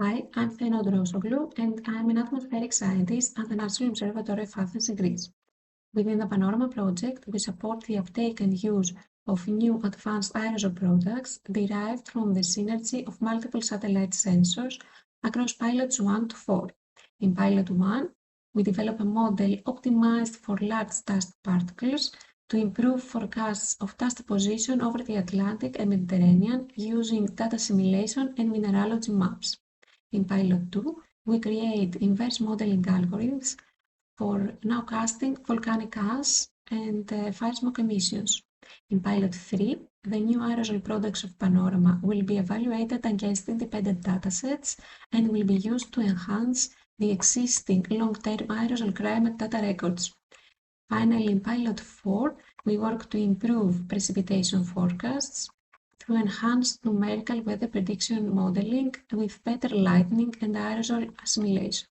Hi, I'm Theno Drosoglu, and I'm an atmospheric scientist at the National Observatory of Athens in Greece. Within the Panorama project, we support the uptake and use of new advanced aerosol products derived from the synergy of multiple satellite sensors across pilots 1 to 4. In pilot 1, we develop a model optimized for large dust particles to improve forecasts of dust position over the Atlantic and Mediterranean using data simulation and mineralogy maps. In Pilot 2, we create inverse modeling algorithms for nowcasting volcanic ash and fire smoke emissions. In Pilot 3, the new aerosol products of Panorama will be evaluated against independent datasets and will be used to enhance the existing long-term aerosol climate data records. Finally, in Pilot 4, we work to improve precipitation forecasts through enhanced numerical weather prediction modeling with better lightning and aerosol assimilation.